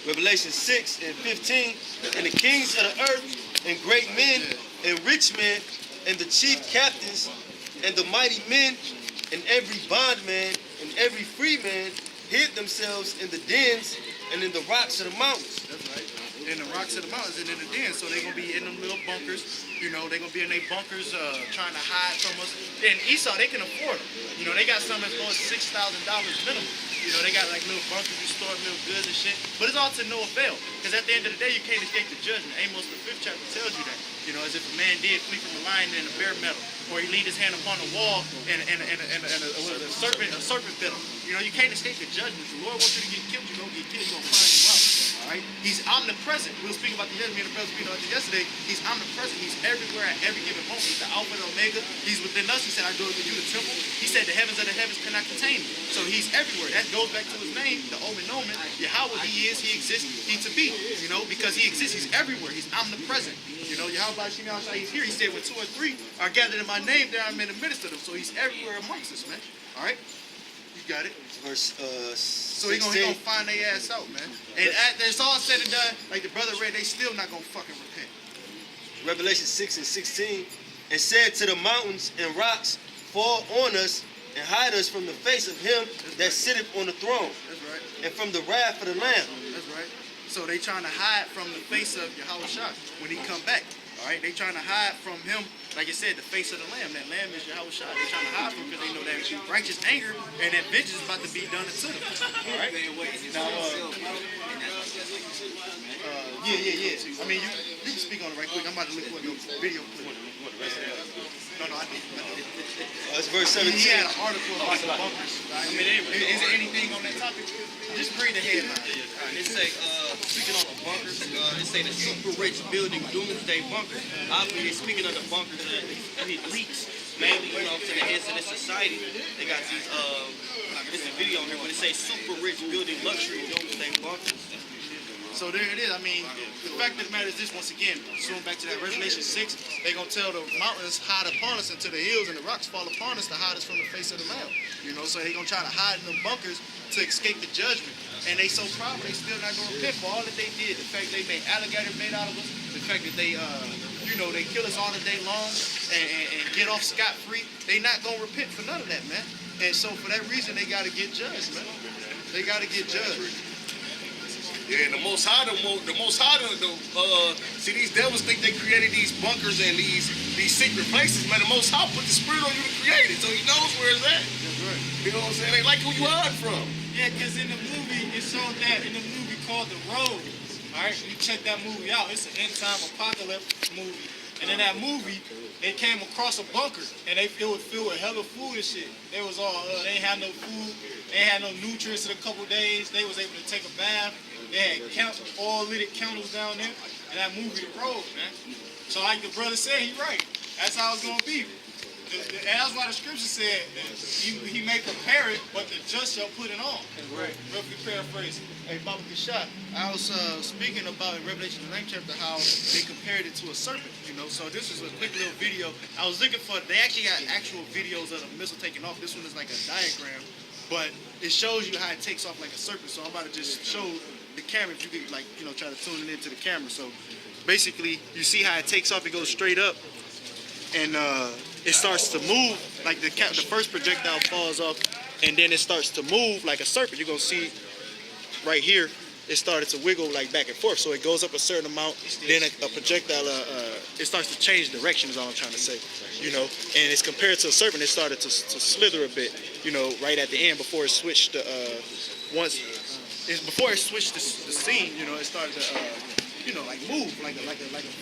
Revelation 6 and 15. And the kings of the earth, and great men, and rich men, and the chief captains, and the mighty men, and every bondman, and every free man, hid themselves in the dens and in the rocks of the mountains. That's right. In the rocks of the mountains and in the dens. So they're going to be in them little bunkers. You know, they're going to be in their bunkers trying to hide from us. And Esau, they can afford them. You know, they got some that's going $6,000 minimum. You know, they got like little bunkers, you store little goods and shit. But it's all to no avail. Because at the end of the day, you can't escape the judgment. Amos, the 5th chapter, tells you that. You know, as if a man did flee from a lion and a bear metal. Or he lead his hand upon a wall and a serpent bit him. You know, you can't escape the judgment. The Lord wants you to get killed, you're going to get killed, you're going to find you out. Right? He's omnipresent. We were speaking about the enemy and the presence yesterday. He's omnipresent. He's everywhere at every given moment. He's the Alpha and Omega. He's within us. He said, I do it for you, the temple. He said, the heavens of the heavens cannot contain him. So he's everywhere. That goes back to his name, the Omen Nomen. Yahweh, he is, he exists, he to be. You know, because he exists. He's everywhere. He's omnipresent. You know, Yahweh, he's here. He said, when 2 or 3 are gathered in my name, there I'm in the midst of them. So he's everywhere amongst us, man. All right? You got it. Verse so he gonna find their ass out, man. And after it's all said and done, like the brother read, they still not gonna fucking repent. Revelation 6 and 16. And said to the mountains and rocks, fall on us and hide us from the face of him that sitteth on the throne. That's right. And from the wrath of the Lamb. That's right. So they trying to hide from the face of Yahweh Shah when he come back. All right, they trying to hide from him, like I said, the face of the Lamb. That Lamb is Yahweh Shah. They trying to hide from him because they know that righteous anger and that vengeance is about to be done to them. All right. Now, yeah. I mean, you can speak on it right quick. I'm about to look for the video clip. No, I didn't. That's verse 17. He had an article about the bunkers. Right? I mean, is there anything on that topic? Just read the headline. It say, speaking on the bunkers, it say the super rich building doomsday bunkers. Obviously, they're speaking of the bunkers and the elites, mainly, you know, to the heads of the society. They got these, there's a video on here, but it say super rich building luxury doomsday bunkers. So there it is. I mean, the fact of the matter is this, once again, zoom back to that Revelation 6, they're going to tell the mountains hide upon us until the hills and the rocks fall upon us to hide us from the face of the Lamb. You know, so they're going to try to hide in them bunkers to escape the judgment. And they so proud, they still not going to repent for all that they did. The fact they made alligator made out of us, the fact that they, you know, they kill us all the day long and get off scot-free. They not going to repent for none of that, man. And so for that reason, they got to get judged, man. They got to get judged. Yeah, and the Most High, see, these devils think they created these bunkers and these secret places. Man, the Most High put the spirit on you to create it, so he knows where it's at. That's right. You know what I'm saying? They like who you hide from. Yeah, because in the movie, it showed that in the movie called The Road. All right, you check that movie out. It's an end-time apocalypse movie. And in that movie, they came across a bunker, and it was filled with hella food and shit. They was all, they ain't had no food, they ain't had no nutrients in a couple days. They was able to take a bath. They had oil-lit candles down there. And that movie, The Road, man. So like the brother said, he right. That's how it's going to be. And that's why the scripture said that he may prepare it, but the just shall put it on. Right. Roughly paraphrase. Hey, Baba Kashad, I was speaking about in Revelation the 9th chapter how they compared it to a serpent, you know. So this is a quick little video. I was looking for, they actually got actual videos of the missile taking off. This one is like a diagram, but it shows you how it takes off like a serpent. So I'm about to just show the camera if you could, like, you know, try to tune it into the camera. So basically, you see how it takes off, it goes straight up, and it starts to move, like the first projectile falls off, and then it starts to move like a serpent. You're gonna see right here, it started to wiggle like back and forth. So it goes up a certain amount, then a projectile, it starts to change direction is all I'm trying to say, you know. And it's compared to a serpent, it started to slither a bit, you know, right at the end before it switched to, before it switched the scene, you know, it started to, you know, like move like a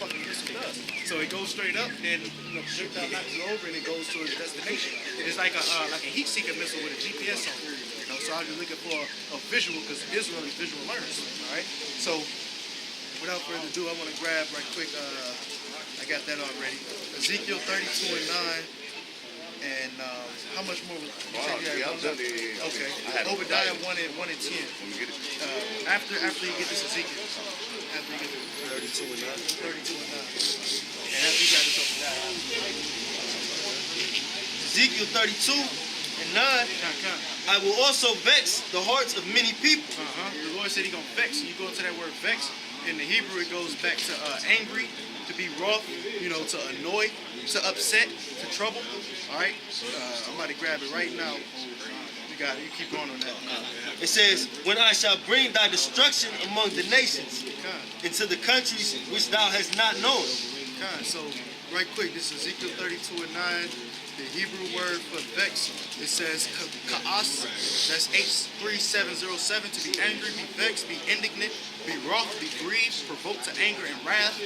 fucking missile does. So it goes straight up, then the projectile knocks it over, and it goes to its destination. It's like a heat seeker missile with a GPS on it. You know, so I was just looking for a visual because Israel is visual learners. All right. So without further ado, I want to grab right quick. I got that already. Ezekiel 32 and 9. And how much more? Okay. Obadiah 1 and 10. After you get this Ezekiel. After you get this 32 and 9. 32 and 9. And after you got this Obadiah. Ezekiel 32 and 9, I will also vex the hearts of many people. The Lord said He gonna vex. You go to that word vex. In the Hebrew, it goes back to angry, to be wroth, to annoy, to upset, to trouble. All right. I'm about to grab it right now. You got it. You keep going on that. It says, when I shall bring thy destruction among the nations, into the countries which thou hast not known. So, right quick, this is Ezekiel 32 and 9. The Hebrew word for vex, it says ka'as, that's H3707, to be angry, be vexed, be indignant, be wroth, be grieved, provoked to anger and wrath.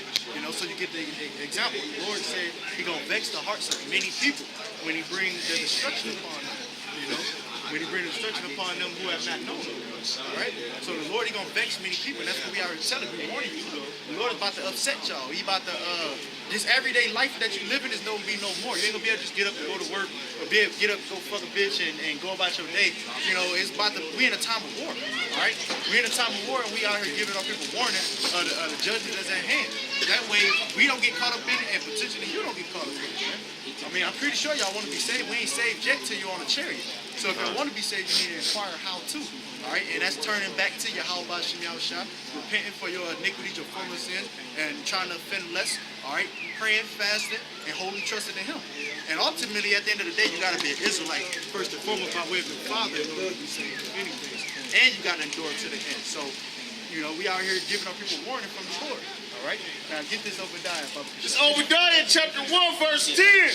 So you get the example. The Lord said He gonna vex the hearts of many people when He brings the destruction upon them. When He brings destruction upon them who have not known Him. All right? So the Lord, He gonna vex many people, and that's what we already telling you, warning you. The Lord is about to upset y'all. He about to this everyday life that you live in is gonna be no more. You ain't gonna be able to just get up and go to work, or be able to get up, go fuck a bitch, and go about your day. It's about to. We in a time of war. All right? We in a time of war, and we out here giving our people warning of the judgment that's at hand. That way, we don't get caught up in it, and potentially you don't get caught up in it, man. I mean, I'm pretty sure y'all want to be saved. We ain't saved yet till you're on a chariot. So if y'all want to be saved, you need to inquire how to. All right, and that's turning back to Yahweh Shem Yahushua, repenting for your iniquities, your former sins, and trying to offend less. All right, praying, fasting, and holding trust in Him. And ultimately, at the end of the day, you got to be an Israelite first and foremost by way of your father in order to be saved from anything. And you got to endure to the end. So, we out here giving our people warning from the Lord. All right, now get this Obadiah. It's Obadiah chapter 1, verse 10.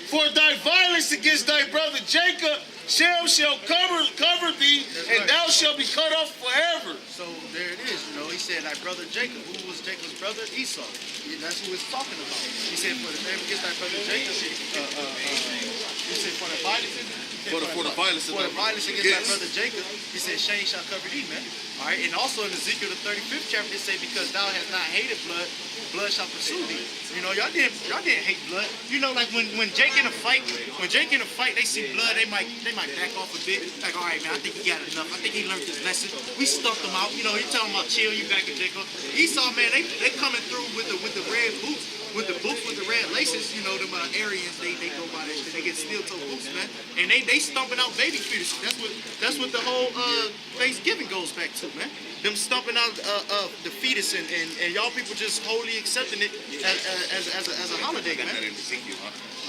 For thy violence against thy brother Jacob shall cover thee, and thou shalt be cut off forever. So there it is. He said thy brother Jacob. Who was Jacob's brother? Esau. That's who it's talking about. He said for the favor against thy brother Jacob. He said for the violence. For the violence against thy brother Jacob, He said shame shall cover thee, man. All right, and also in Ezekiel the 35th chapter, it say because thou hast not hated blood, blood shall pursue thee. Y'all didn't hate blood. Like when Jake in a fight, they see blood, they might back off a bit. Like, all right, man, I think he got enough. I think he learned his lesson. We stumped him out. He telling him about chill, you back in Jacob. Esau, man, they coming through with the red boots. With the boots with the red laces, them Aryans, they go by that shit. They get steel-toe boots, man, and they stumping out baby fetuses. That's what the whole Thanksgiving goes back to, man. Them stumping out the fetus, and y'all people just wholly accepting it as a holiday, man.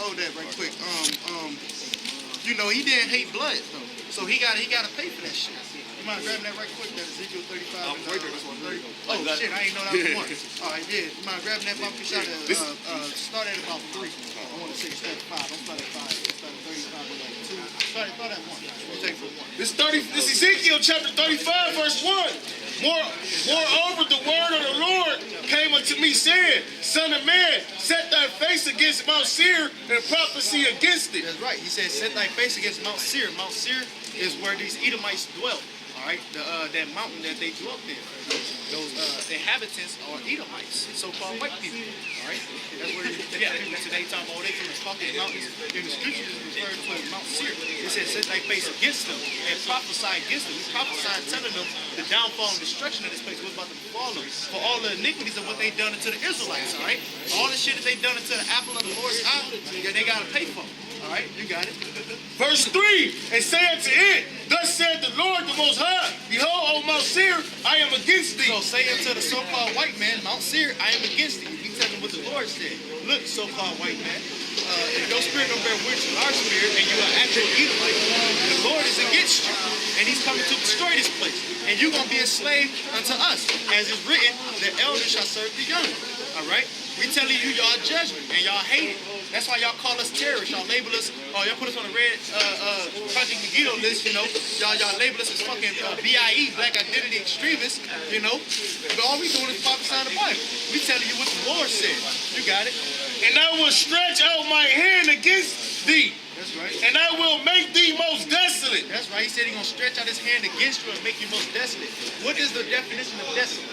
Hold that right quick. He didn't hate blood though, so he got to pay for that shit. You mind grabbing that right quick? That Ezekiel 35. Oh shit, I ain't know that was one. All right, yeah. You mind grabbing that bump shot? Start at about 3. I want to say start at 5. Don't start at 5. Start at 35 with like 2. Start at 1. You take for 1. This Ezekiel chapter 35, verse 1. Moreover, the word of the Lord came unto me, saying, Son of man, set thy face against Mount Seir and prophesy against it. That's right. He said, set thy face against Mount Seir. Mount Seir is where these Edomites dwelt. All right, that mountain that they dwelt in. Those inhabitants are Edomites, so-called white people. All right, that's where you get people today talking about they from the Caucasus Mountains. In the scriptures, is referred to as Mount Seir. It says, set thy face against them and prophesy against them. We prophesied telling them the downfall and destruction of this place was about to befall them for all the iniquities of what they done unto the Israelites. All right, all the shit that they done unto the apple of the Lord's eye, they got to pay for. All right, you got it. Verse 3, and say unto it, thus said the Lord the Most High, behold, O Mount Seir, I am against thee. So say unto the so-called white man, Mount Seir, I am against thee. You tell them what the Lord said. Look, so-called white man, if your spirit don't bear witness with our spirit, and you are actually Edomite, the Lord is against you, and He's coming to destroy this place. And you're going to be a slave unto us. As is written, the elders shall serve the young. All right? We telling you y'all judgment, and y'all hate it. That's why y'all call us terrorists. Y'all label us, y'all put us on the red Project Megiddo list, Y'all label us as fucking BIE, Black Identity Extremists, But all we doing is prophesying the Bible. We telling you what the Lord said. You got it. And I will stretch out my hand against thee. That's right. And I will make thee most desolate. That's right. He said He's going to stretch out His hand against you and make you most desolate. What is the definition of desolate?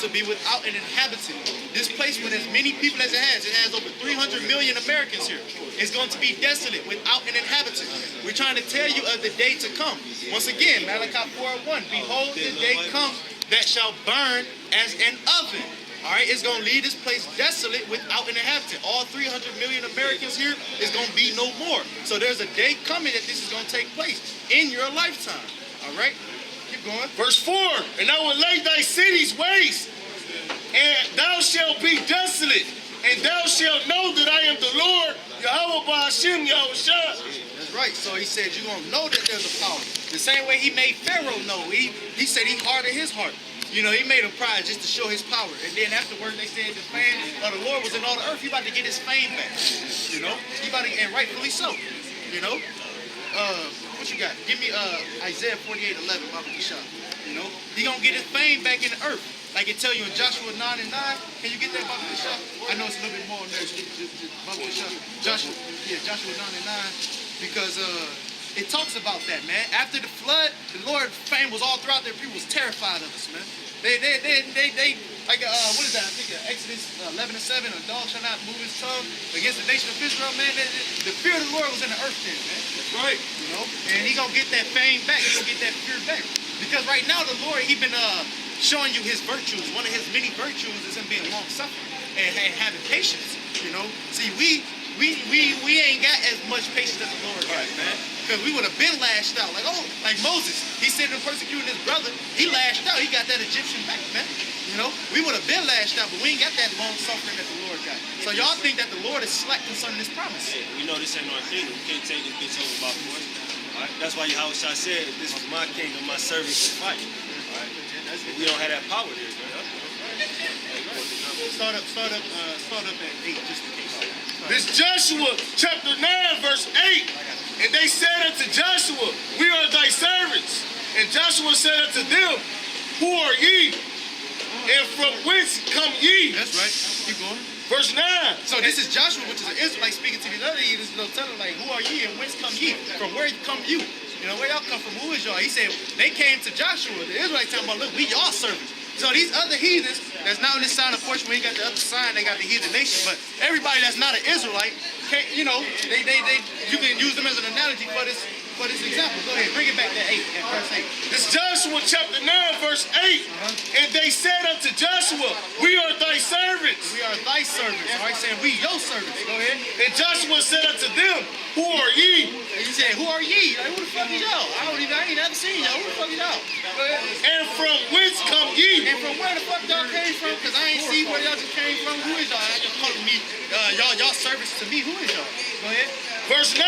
To be without an inhabitant. This place with as many people as it has over 300 million Americans here. It's going to be desolate without an inhabitant. We're trying to tell you of the day to come. Once again, Malachi 4:1, behold the day comes that shall burn as an oven. all right, it's going to leave this place desolate without an inhabitant. All 300 million Americans here is going to be no more. So there's a day coming that this is going to take place in your lifetime. All right, keep going. Verse 4, and I will lay thy cities waste, and thou shalt be desolate, and thou shalt know that I am the Lord, Yahweh Ba'ashem Yahushua. That's right. So he said you're going to know that there's a power. The same way he made Pharaoh know. He said he hardened his heart. You know, he made him pride just to show his power. And then afterwards they said the fame of the Lord was in all the earth. He about to get his fame back. You know? He about to, and rightfully so. You know? What you got? Give me Isaiah 48:11, Baba Kishah. You know? He gonna get his fame back in the earth. Like it tell you in Joshua 9:9. Can you get that, Baba Kishah? I know it's a little bit more on there. Baba Kishah. Joshua 9:9. Because it talks about that, man. After the flood, the Lord's fame was all throughout there. People was terrified of us, man. They like what is that? I think Exodus 11:7. A dog shall not move his tongue against the nation of Israel, man. The fear of the Lord was in the earth then, man. That's right. You know, and he gonna get that fame back. He gonna get that fear back. Because right now the Lord, he been showing you his virtues. One of his many virtues is him being long suffering and having patience. You know, see we ain't got as much patience as the Lord got, man. Because we would have been lashed out. Like Moses. He sitting and persecuting his brother. He lashed out. He got that Egyptian back, man. You know, we would have been lashed out, but we ain't got that long suffering that the Lord got. So y'all think that the Lord is slack concerning this promise. Hey, we know this ain't our kingdom. We can't take this bitch over by force. All right? That's why Yahweh Shai said, if this was my kingdom, my servants would fight. All right? We don't have that power there, man. Start up at 8 just in case. This Joshua chapter 9 verse 8. And they said unto Joshua, we are thy servants. And Joshua said unto them, who are ye? And from whence come ye? That's right. Keep going. Verse 9. So this is Joshua, which is an Israelite speaking to these other heathens, telling like, who are ye and whence come ye? From where come you? You know, where y'all come from? Who is y'all? He said, they came to Joshua. The Israelites talking about, look, we y'all servants. So these other heathens, that's not on this side, of course, when you got the other sign, they got the heathen nation, but everybody that's not an Israelite, can't, you know, you can use them as an analogy for this example. Go ahead, bring it back to 8, and verse 8. This Joshua chapter 9 verse 8. And they said unto Joshua, we are thy servants. We are thy servants, all right, saying we your servants. Go ahead. And Joshua said unto them, who are ye? And you said, who are ye? Like, who the fuck is y'all? I ain't never seen y'all. Who the fuck is y'all? Go ahead. And from whence come ye? And from where the fuck y'all came from? Because I ain't see where y'all just came from. Who is y'all? I just calling me, y'all servants to me. Who is y'all? Go ahead. Verse 9.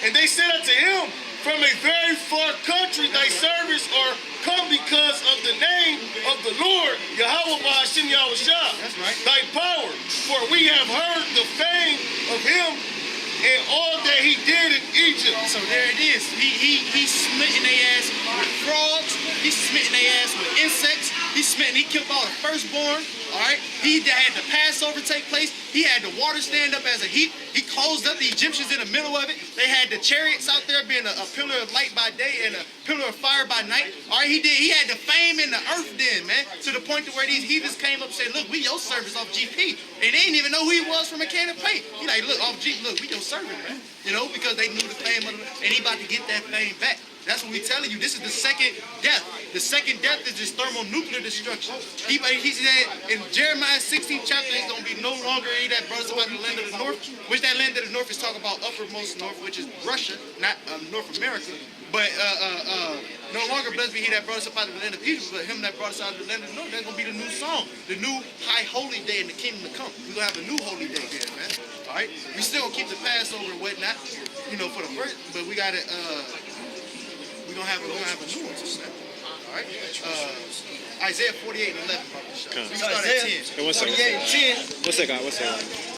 And they said unto him, from a very far country thy servants are come because of the name of the Lord, Yahweh Ba'ashem Yahushua. That's right. Thy power. For we have heard the fame of him and all that he did in Egypt. So there it is. He smitten their ass with frogs. He smitten their ass with insects. He killed all the firstborn. All right. He had the Passover take place. He had the water stand up as a heap. He closed up the Egyptians in the middle of it. They had the chariots out there being a pillar of light by day and a pillar of fire by night. All right. He had the fame in the earth then, man, to the point to where these heathens came up and said, look, we your servants off GP. And they didn't even know who he was from a can of paint. He like, look, off G, look, we your servant, man. You know, because they knew the fame of the, and he about to get that fame back. That's what we telling you. This is the second death. The second death is this thermonuclear destruction. He said in Jeremiah 16th chapter, it's going to be no longer he that brought us about the land of the north, which that land of the north is talking about uppermost north, which is Russia, not North America. But no longer blessed be he that brought us up out of the land of Egypt, but him that brought us out of the land of the north. That's going to be the new song, the new high holy day in the kingdom to come. We're going to have a new holy day here, man. All right? We still going to keep the Passover and whatnot, you know, for the first, but we got to, we're gonna have a new one. All right. Isaiah 48:11. We can start at 10. Hey, 1 second. 48:10. 1 second.